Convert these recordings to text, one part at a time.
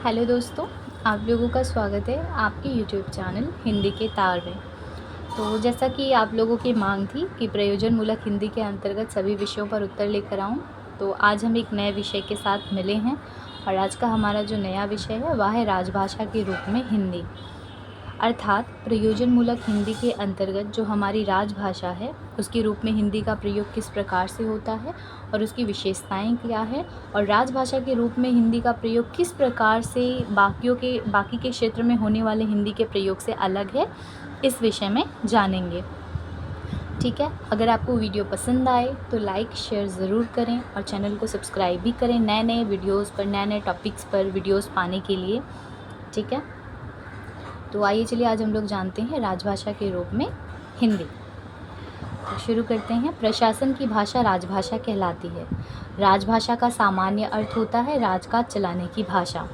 Hello दोस्तों, आप लोगों का स्वागत है आपके यूट्यूब चैनल हिंदी के तार में। तो जैसा कि आप लोगों की मांग थी कि प्रयोजन मूलक हिंदी के अंतर्गत सभी विषयों पर उत्तर लेकर आऊं, तो आज हम एक नए विषय के साथ मिले हैं। और आज का हमारा जो नया विषय है वह है राजभाषा के रूप में हिंदी, अर्थात प्रयोजन मूलक हिंदी के अंतर्गत जो हमारी राजभाषा है उसके रूप में हिंदी का प्रयोग किस प्रकार से होता है और उसकी विशेषताएं क्या है, और राजभाषा के रूप में हिंदी का प्रयोग किस प्रकार से बाकी के क्षेत्र में होने वाले हिंदी के प्रयोग से अलग है, इस विषय में जानेंगे। ठीक है, अगर आपको वीडियो पसंद आए तो लाइक शेयर ज़रूर करें और चैनल को सब्सक्राइब भी करें नए नए वीडियोज़ पर, नए नए टॉपिक्स पर वीडियोज़ पाने के लिए। ठीक है, तो आइए चलिए आज हम लोग जानते हैं राजभाषा के रूप में हिंदी। तो शुरू करते हैं। प्रशासन की भाषा राजभाषा कहलाती है। राजभाषा का सामान्य अर्थ होता है राजकाज चलाने की भाषा,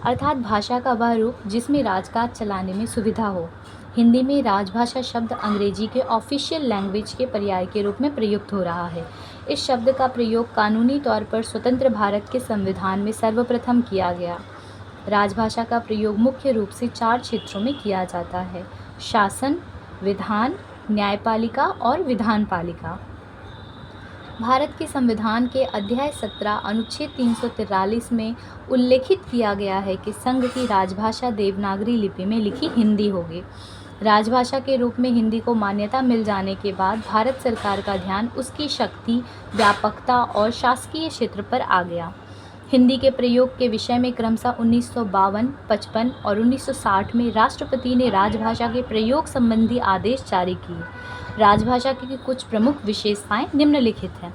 अर्थात भाषा का वह रूप जिसमें राजकाज चलाने में सुविधा हो। हिंदी में राजभाषा शब्द अंग्रेजी के ऑफिशियल लैंग्वेज के पर्याय के रूप में प्रयुक्त हो रहा है। इस शब्द का प्रयोग कानूनी तौर पर स्वतंत्र भारत के संविधान में सर्वप्रथम किया गया। राजभाषा का प्रयोग मुख्य रूप से 4 क्षेत्रों में किया जाता है: शासन, विधान, न्यायपालिका और विधानपालिका। भारत के संविधान के अध्याय 17 अनुच्छेद 343 में उल्लेखित किया गया है कि संघ की राजभाषा देवनागरी लिपि में लिखी हिंदी होगी। राजभाषा के रूप में हिंदी को मान्यता मिल जाने के बाद भारत सरकार का ध्यान उसकी शक्ति, व्यापकता और शासकीय क्षेत्र पर आ गया। हिंदी के प्रयोग के विषय में क्रमशः 1952, 55 और 1960 में राष्ट्रपति ने राजभाषा के प्रयोग संबंधी आदेश जारी किए। राजभाषा की कुछ प्रमुख विशेषताएं निम्नलिखित हैं।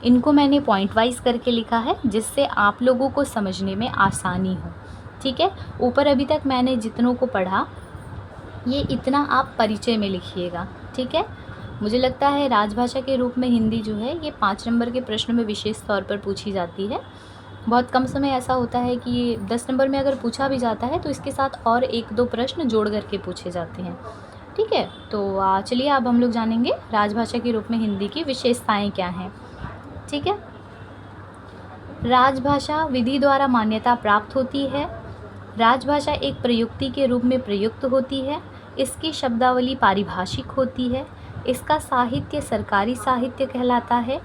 इनको मैंने पॉइंट वाइज करके लिखा है जिससे आप लोगों को समझने में आसानी हो। ठीक है, ऊपर अभी तक मैंने जितनों को पढ़ा ये इतना आप परिचय में लिखिएगा। ठीक है, मुझे लगता है राजभाषा के रूप में हिंदी जो है ये 5 नंबर के प्रश्न में विशेष तौर पर पूछी जाती है। बहुत कम समय ऐसा होता है कि 10 नंबर में अगर पूछा भी जाता है तो इसके साथ और 1-2 प्रश्न जोड़ करके पूछे जाते हैं। ठीक है, तो चलिए अब हम लोग जानेंगे राजभाषा के रूप में हिंदी की विशेषताएं क्या हैं। ठीक है, राजभाषा विधि द्वारा मान्यता प्राप्त होती है। राजभाषा एक प्रयुक्ति के रूप में प्रयुक्त होती है। इसकी शब्दावली पारिभाषिक होती है। इसका साहित्य सरकारी साहित्य कहलाता है।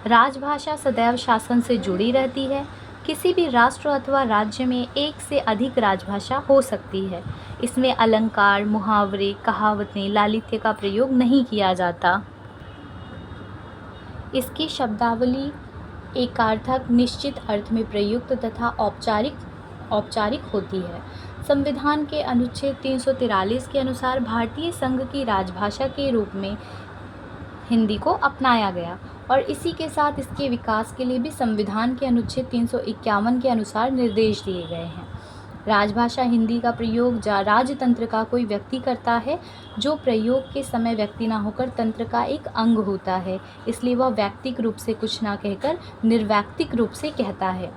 राजभाषा सदैव शासन से जुड़ी रहती है। किसी भी राष्ट्र अथवा राज्य में एक से अधिक राजभाषा हो सकती है। इसमें अलंकार, मुहावरे, कहावतें, लालित्य का प्रयोग नहीं किया जाता। इसकी शब्दावली एकार्थक, निश्चित अर्थ में प्रयुक्त तथा औपचारिक होती है। संविधान के अनुच्छेद 343 के अनुसार भारतीय संघ की राजभाषा के रूप में हिंदी को अपनाया गया और इसी के साथ इसके विकास के लिए भी संविधान के अनुच्छेद 351 के अनुसार निर्देश दिए गए हैं। राजभाषा हिंदी का प्रयोग राजतंत्र का कोई व्यक्ति करता है जो प्रयोग के समय व्यक्ति ना होकर तंत्र का एक अंग होता है, इसलिए वह व्यक्तिक रूप से कुछ ना कहकर निर्वैक्तिक रूप से कहता है।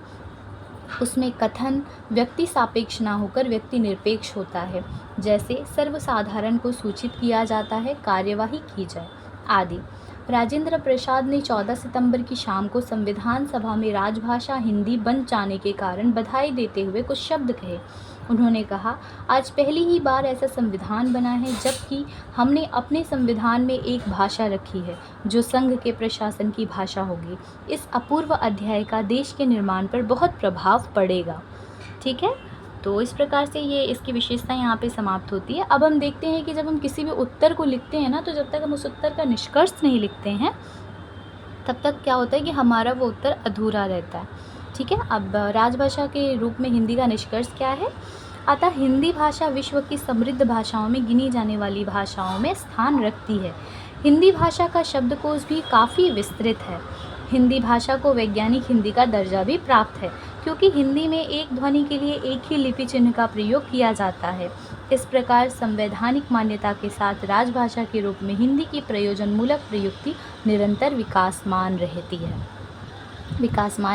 उसमें कथन व्यक्ति सापेक्ष ना होकर व्यक्ति निरपेक्ष होता है, जैसे सर्वसाधारण को सूचित किया जाता है, कार्यवाही की जाए आदि। राजेंद्र प्रसाद ने 14 सितंबर की शाम को संविधान सभा में राजभाषा हिंदी बन जाने के कारण बधाई देते हुए कुछ शब्द कहे। उन्होंने कहा, आज पहली ही बार ऐसा संविधान बना है जबकि हमने अपने संविधान में एक भाषा रखी है जो संघ के प्रशासन की भाषा होगी। इस अपूर्व अध्याय का देश के निर्माण पर बहुत प्रभाव पड़ेगा। ठीक है, तो इस प्रकार से ये इसकी विशेषता यहाँ पे समाप्त होती है। अब हम देखते हैं कि जब हम किसी भी उत्तर को लिखते हैं ना, तो जब तक हम उस उत्तर का निष्कर्ष नहीं लिखते हैं तब तक क्या होता है कि हमारा वो उत्तर अधूरा रहता है। ठीक है, अब राजभाषा के रूप में हिंदी का निष्कर्ष क्या है? अतः हिंदी भाषा विश्व की समृद्ध भाषाओं में गिनी जाने वाली भाषाओं में स्थान रखती है। हिंदी भाषा का शब्दकोश भी काफ़ी विस्तृत है। हिंदी भाषा को वैज्ञानिक हिंदी का दर्जा भी प्राप्त है क्योंकि हिंदी में एक ध्वनि के लिए एक ही लिपि चिन्ह का प्रयोग किया जाता है। इस प्रकार संवैधानिक मान्यता के साथ राजभाषा के रूप में हिंदी की प्रयोजन मूलक प्रयुक्ति निरंतर विकासमान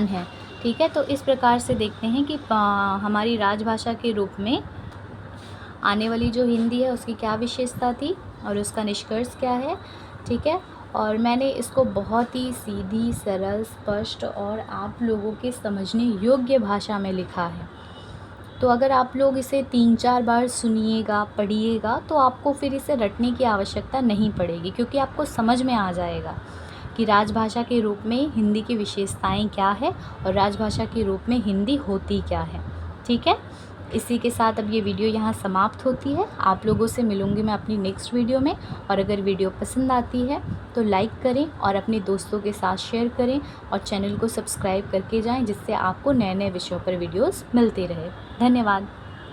है। ठीक है, तो इस प्रकार से देखते हैं कि हमारी राजभाषा के रूप में आने वाली जो हिंदी है उसकी क्या विशेषता थी और उसका निष्कर्ष क्या है। ठीक है, और मैंने इसको बहुत ही सीधी, सरल, स्पष्ट और आप लोगों के समझने योग्य भाषा में लिखा है। तो अगर आप लोग इसे 3-4 बार सुनिएगा, पढ़िएगा, तो आपको फिर इसे रटने की आवश्यकता नहीं पड़ेगी, क्योंकि आपको समझ में आ जाएगा कि राजभाषा के रूप में हिंदी की विशेषताएं क्या है और राजभाषा के रूप में हिंदी होती क्या है। ठीक है, इसी के साथ अब ये वीडियो यहाँ समाप्त होती है। आप लोगों से मिलूँगी मैं अपनी नेक्स्ट वीडियो में। और अगर वीडियो पसंद आती है तो लाइक करें और अपने दोस्तों के साथ शेयर करें और चैनल को सब्सक्राइब करके जाएं, जिससे आपको नए नए विषयों पर वीडियोस मिलते रहे। धन्यवाद।